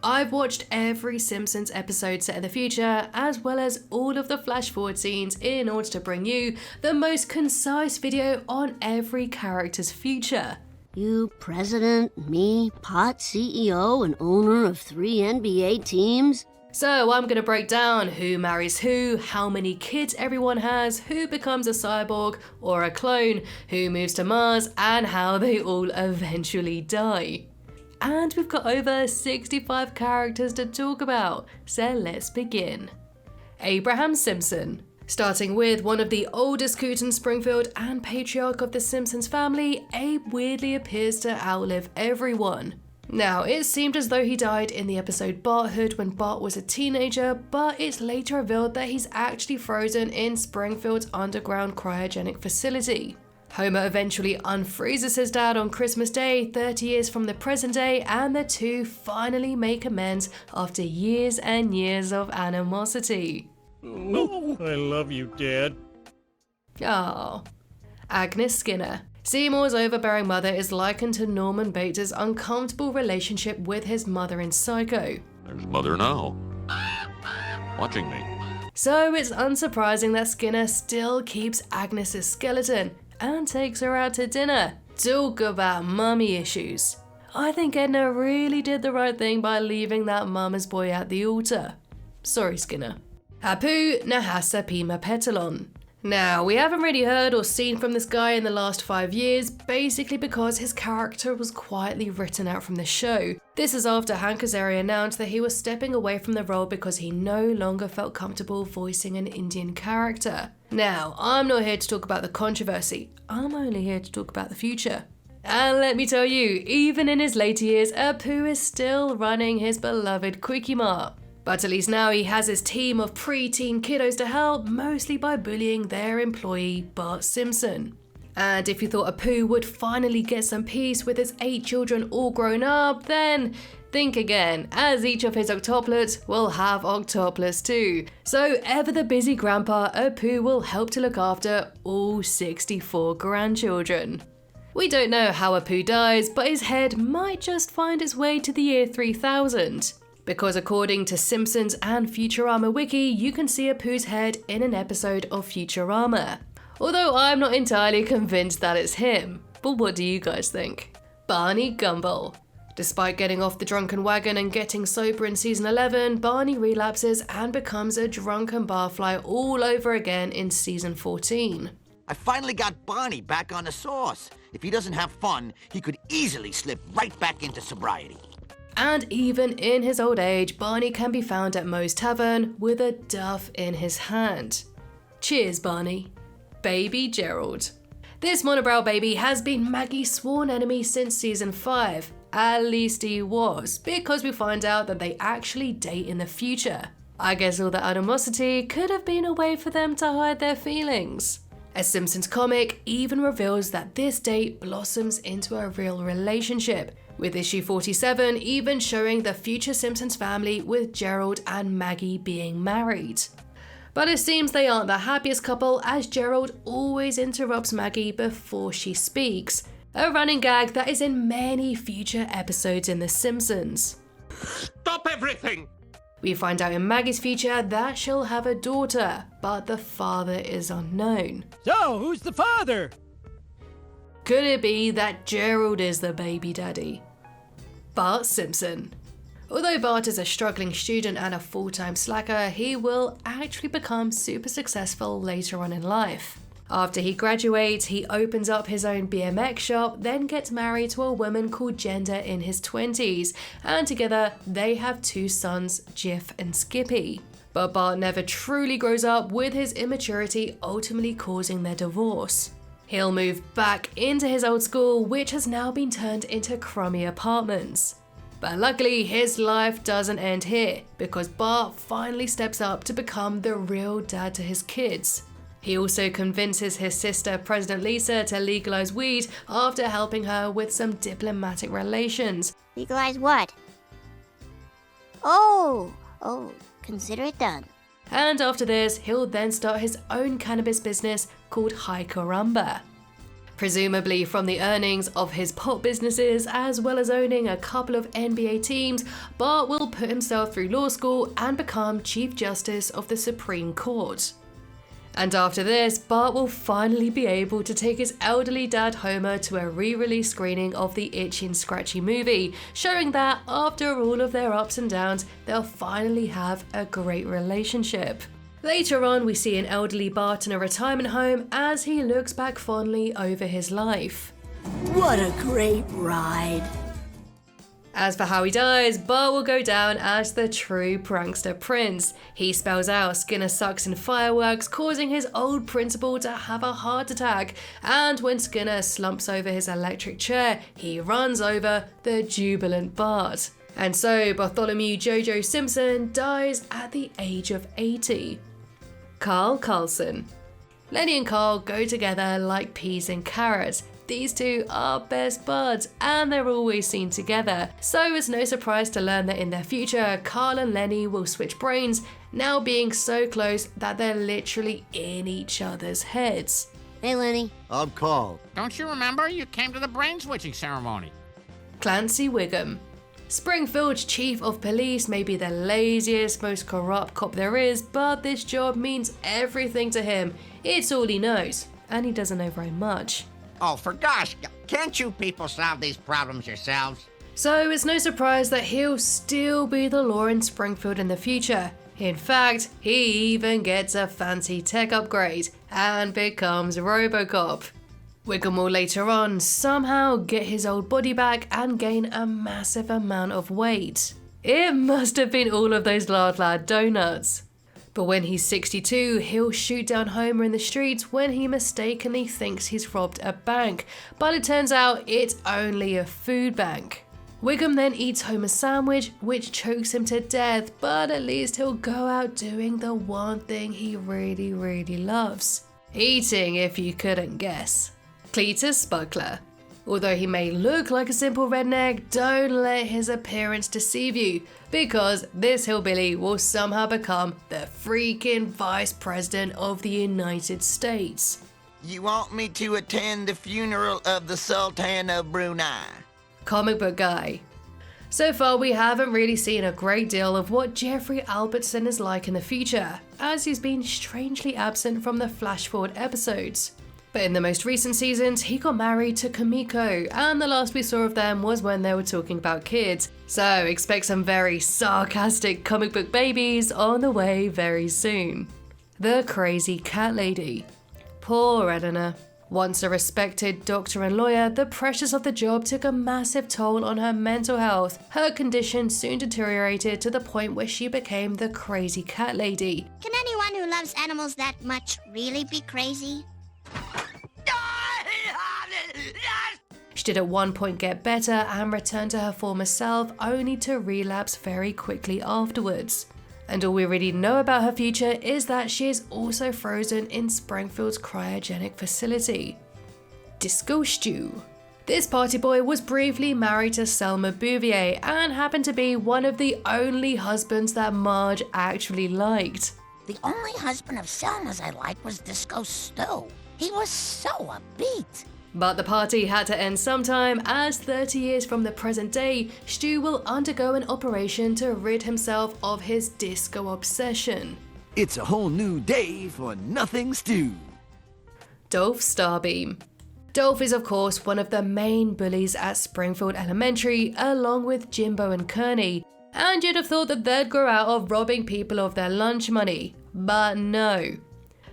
I've watched every Simpsons episode set in the future, as well as all of the flash forward scenes in order to bring you the most concise video on every character's future. You president, me, pot CEO and owner of 3 NBA teams? So I'm going to break down who marries who, how many kids everyone has, who becomes a cyborg or a clone, who moves to Mars, and how they all eventually die. And we've got over 65 characters to talk about, so let's begin. Abraham Simpson. Starting with one of the oldest coots in Springfield and patriarch of the Simpsons family, Abe weirdly appears to outlive everyone. Now, it seemed as though he died in the episode Barthood when Bart was a teenager, but it's later revealed that he's actually frozen in Springfield's underground cryogenic facility. Homer eventually unfreezes his dad on Christmas Day, 30 years from the present day, and the two finally make amends after years and years of animosity. I love you, Dad. Ah, Agnes Skinner. Seymour's overbearing mother is likened to Norman Bates' uncomfortable relationship with his mother in Psycho. There's Mother now, watching me. So it's unsurprising that Skinner still keeps Agnes' skeleton and takes her out to dinner. Talk about mummy issues. I think Edna really did the right thing by leaving that mama's boy at the altar. Sorry, Skinner. Apu Nahasa Pima Petalon. Now, we haven't really heard or seen from this guy in the last 5 years, basically because his character was quietly written out from the show. This is after Hank Azaria announced that he was stepping away from the role because he no longer felt comfortable voicing an Indian character. Now, I'm not here to talk about the controversy, I'm only here to talk about the future. And let me tell you, even in his later years, Apu is still running his beloved Quickie Mart. But at least now he has his team of pre-teen kiddos to help, mostly by bullying their employee Bart Simpson. And if you thought Apu would finally get some peace with his 8 children all grown up, then think again, as each of his octuplets will have octuplets too. So ever the busy grandpa, Apu will help to look after all 64 grandchildren. We don't know how Apu dies, but his head might just find its way to the year 3000. Because according to Simpsons and Futurama Wiki, you can see Apu's head in an episode of Futurama. Although I'm not entirely convinced that it's him. But what do you guys think? Barney Gumble. Despite getting off the drunken wagon and getting sober in season 11, Barney relapses and becomes a drunken barfly all over again in season 14. I finally got Barney back on the sauce. If he doesn't have fun, he could easily slip right back into sobriety. And even in his old age, Barney can be found at Moe's Tavern with a duff in his hand. Cheers, Barney. Baby Gerald. This monobrow baby has been Maggie's sworn enemy since season 5. At least he was, because we find out that they actually date in the future. I guess all the animosity could have been a way for them to hide their feelings. A Simpsons comic even reveals that this date blossoms into a real relationship, with issue 47 even showing the future Simpsons family with Gerald and Maggie being married. But it seems they aren't the happiest couple, as Gerald always interrupts Maggie before she speaks, a running gag that is in many future episodes in The Simpsons. Stop everything! We find out in Maggie's future that she'll have a daughter, but the father is unknown. So, who's the father? Could it be that Gerald is the baby daddy? Bart Simpson. Although Bart is a struggling student and a full-time slacker, he will actually become super successful later on in life. After he graduates, he opens up his own BMX shop, then gets married to a woman called Gender in his 20s, and together they have 2 sons, Jiff and Skippy. But Bart never truly grows up, with his immaturity ultimately causing their divorce. He'll move back into his old school, which has now been turned into crummy apartments. But luckily, his life doesn't end here, because Bart finally steps up to become the real dad to his kids. He also convinces his sister, President Lisa, to legalize weed after helping her with some diplomatic relations. Legalize what? Oh, consider it done. And after this, he'll then start his own cannabis business called High Caramba. Presumably from the earnings of his pop businesses as well as owning a couple of NBA teams, Bart will put himself through law school and become Chief Justice of the Supreme Court. And after this, Bart will finally be able to take his elderly dad Homer to a re-release screening of the Itchy and Scratchy movie, showing that after all of their ups and downs, they'll finally have a great relationship. Later on, we see an elderly Bart in a retirement home as he looks back fondly over his life. What a great ride. As for how he dies, Bart will go down as the true prankster prince. He spells out Skinner sucks in fireworks, causing his old principal to have a heart attack, and when Skinner slumps over his electric chair, he runs over the jubilant Bart. And so Bartholomew Jojo Simpson dies at the age of 80. Carl Carlson. Lenny and Carl go together like peas and carrots. These two are best buds and they're always seen together, so it's no surprise to learn that in their future, Carl and Lenny will switch brains, now being so close that they're literally in each other's heads. Hey, Lenny. I'm Carl. Don't you remember? You came to the brain switching ceremony. Clancy Wiggum. Springfield's chief of police may be the laziest, most corrupt cop there is, but this job means everything to him. It's all he knows, and he doesn't know very much. Oh, for gosh, can't you people solve these problems yourselves? So it's no surprise that he'll still be the law in Springfield in the future. In fact, he even gets a fancy tech upgrade and becomes RoboCop. Wiggum will later on somehow get his old body back and gain a massive amount of weight. It must have been all of those Lard Lad donuts. But when he's 62, he'll shoot down Homer in the streets when he mistakenly thinks he's robbed a bank, but it turns out it's only a food bank. Wiggum then eats Homer's sandwich, which chokes him to death, but at least he'll go out doing the one thing he really, really loves. Eating, if you couldn't guess. Cletus Spuckler. Although he may look like a simple redneck, don't let his appearance deceive you, because this hillbilly will somehow become the freaking Vice President of the United States. You want me to attend the funeral of the Sultan of Brunei? Comic book guy. So far, we haven't really seen a great deal of what Jeffrey Albertson is like in the future, as he's been strangely absent from the flash forward episodes. But in the most recent seasons, he got married to Kamiko, and the last we saw of them was when they were talking about kids. So expect some very sarcastic comic book babies on the way very soon. The Crazy Cat Lady. Poor Eleanor. Once a respected doctor and lawyer, the pressures of the job took a massive toll on her mental health. Her condition soon deteriorated to the point where she became the Crazy Cat Lady. Can anyone who loves animals that much really be crazy? She did at one point get better and return to her former self, only to relapse very quickly afterwards. And all we really know about her future is that she is also frozen in Springfield's cryogenic facility. Disco Stew. This party boy was briefly married to Selma Bouvier and happened to be one of the only husbands that Marge actually liked. The only husband of Selma's I liked was Disco Stew. He was so upbeat. But the party had to end sometime, as 30 years from the present day, Stu will undergo an operation to rid himself of his disco obsession. It's a whole new day for nothing stew. Dolph Starbeam. Dolph is of course one of the main bullies at Springfield Elementary, along with Jimbo and Kearney, and you'd have thought that they'd grow out of robbing people of their lunch money, but no.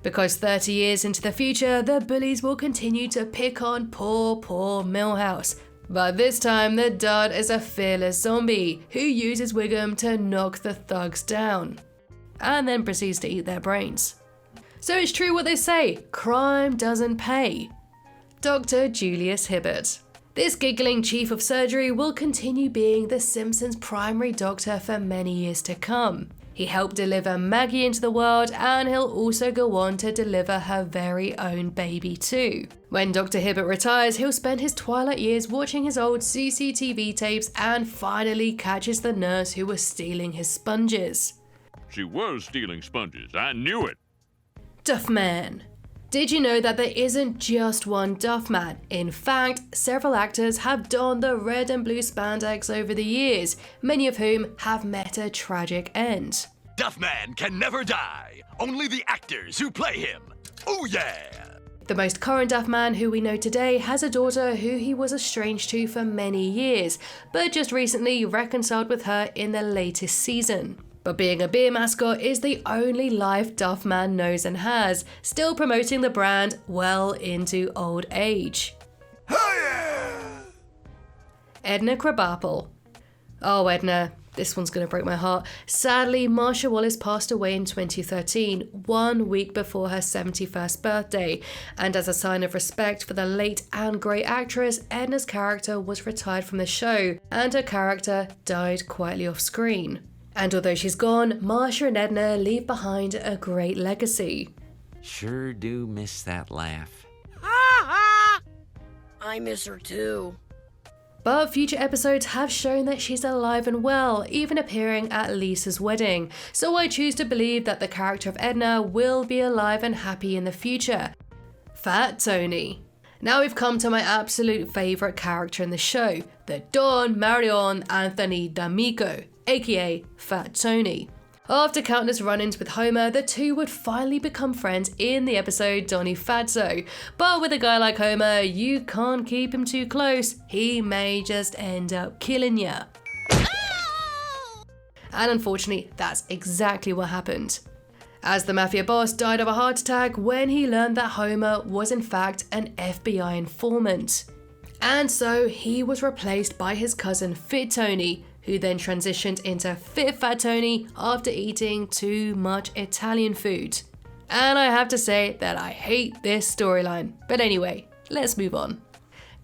Because 30 years into the future, the bullies will continue to pick on poor Milhouse. But this time, the dud is a fearless zombie who uses Wiggum to knock the thugs down, and then proceeds to eat their brains. So it's true what they say, crime doesn't pay. Dr. Julius Hibbert. This giggling chief of surgery will continue being the Simpsons' primary doctor for many years to come. He helped deliver Maggie into the world, and he'll also go on to deliver her very own baby too. When Dr. Hibbert retires, he'll spend his twilight years watching his old CCTV tapes and finally catches the nurse who was stealing his sponges. She was stealing sponges. I knew it. Duffman. Did you know that there isn't just one Duff Man? In fact, several actors have donned the red and blue spandex over the years, many of whom have met a tragic end. Duffman can never die. Only the actors who play him. Oh yeah! The most current Duff Man who we know today has a daughter who he was estranged to for many years, but just recently reconciled with her in the latest season. But being a beer mascot is the only life Duff Man knows and has, still promoting the brand well into old age. Edna Krabappel. Oh, Edna, this one's gonna break my heart. Sadly, Marsha Wallace passed away in 2013, 1 week before her 71st birthday, and as a sign of respect for the late and great actress, Edna's character was retired from the show, and her character died quietly off screen. And although she's gone, Marsha and Edna leave behind a great legacy. Sure do miss that laugh. I miss her too. But future episodes have shown that she's alive and well, even appearing at Lisa's wedding, so I choose to believe that the character of Edna will be alive and happy in the future. Fat Tony. Now we've come to my absolute favourite character in the show, the Don Marion Anthony D'Amico, aka Fat Tony. After countless run-ins with Homer, the two would finally become friends in the episode Donny Fatso. But with a guy like Homer, you can't keep him too close. He may just end up killing ya. And unfortunately, that's exactly what happened, as the mafia boss died of a heart attack when he learned that Homer was in fact an FBI informant. And so he was replaced by his cousin Fit Tony, who then transitioned into Fit Fat Tony after eating too much Italian food. And I have to say that I hate this storyline. But anyway, let's move on.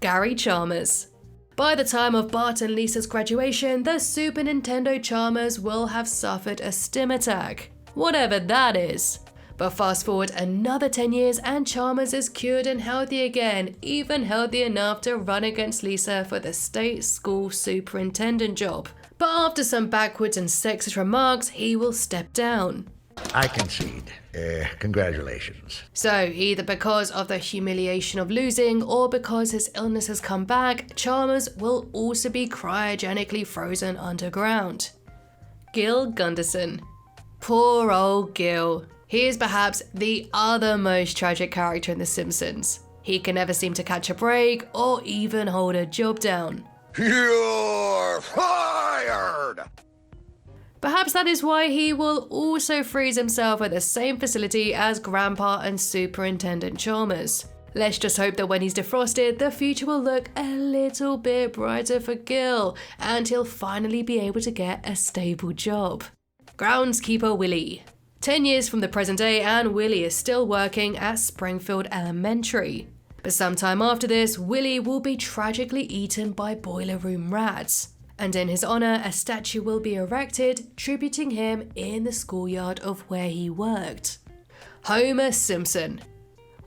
Gary Chalmers. By the time of Bart and Lisa's graduation, the Super Nintendo Chalmers will have suffered a stim attack, whatever that is. But fast forward another 10 years and Chalmers is cured and healthy again, even healthy enough to run against Lisa for the state school superintendent job. But after some backwards and sexist remarks, he will step down. I concede. Congratulations. So either because of the humiliation of losing or because his illness has come back, Chalmers will also be cryogenically frozen underground. Gil Gunderson. Poor old Gil. He is perhaps the other most tragic character in The Simpsons. He can never seem to catch a break or even hold a job down. You're fired! Perhaps that is why he will also freeze himself at the same facility as Grandpa and Superintendent Chalmers. Let's just hope that when he's defrosted, the future will look a little bit brighter for Gil, and he'll finally be able to get a stable job. Groundskeeper Willie. 10 years from the present day and Willie is still working at Springfield Elementary. But sometime after this, Willie will be tragically eaten by boiler room rats. And in his honour, a statue will be erected, tributing him in the schoolyard of where he worked. Homer Simpson.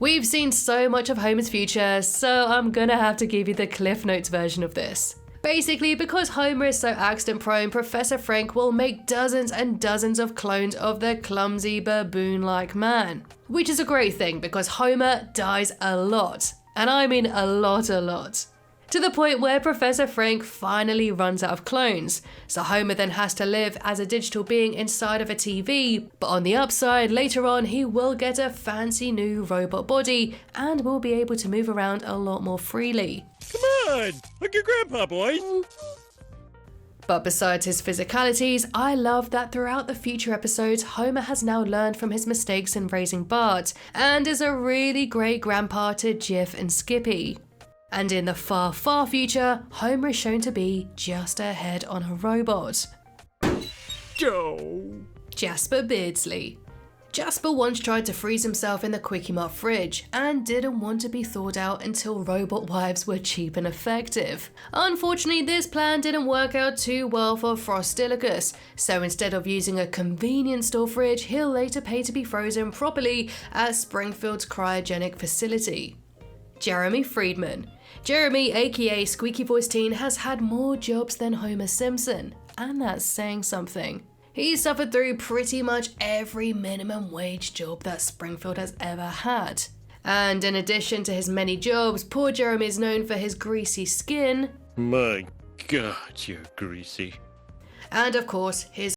We've seen so much of Homer's future, so I'm gonna have to give you the Cliff Notes version of this. Basically, because Homer is so accident prone, Professor Frink will make dozens and dozens of clones of the clumsy baboon-like man. Which is a great thing because Homer dies a lot. And I mean a lot. To the point where Professor Frink finally runs out of clones. So Homer then has to live as a digital being inside of a TV, but on the upside, later on he will get a fancy new robot body and will be able to move around a lot more freely. Come on, hug your grandpa, boys. But besides his physicalities, I love that throughout the future episodes, Homer has now learned from his mistakes in raising Bart, and is a really great grandpa to Jiff and Skippy. And in the far, far future, Homer is shown to be just a head on a robot. Joe. Jasper Beardsley. Jasper once tried to freeze himself in the Quickie Mart fridge and didn't want to be thawed out until robot wives were cheap and effective. Unfortunately, this plan didn't work out too well for Frostilicus, so instead of using a convenience store fridge, he'll later pay to be frozen properly at Springfield's cryogenic facility. Jeremy Friedman. Jeremy, aka Squeaky Voice Teen, has had more jobs than Homer Simpson, and that's saying something. He suffered through pretty much every minimum wage job that Springfield has ever had. And in addition to his many jobs, poor Jeremy is known for his greasy skin. My God, you're greasy. And of course, his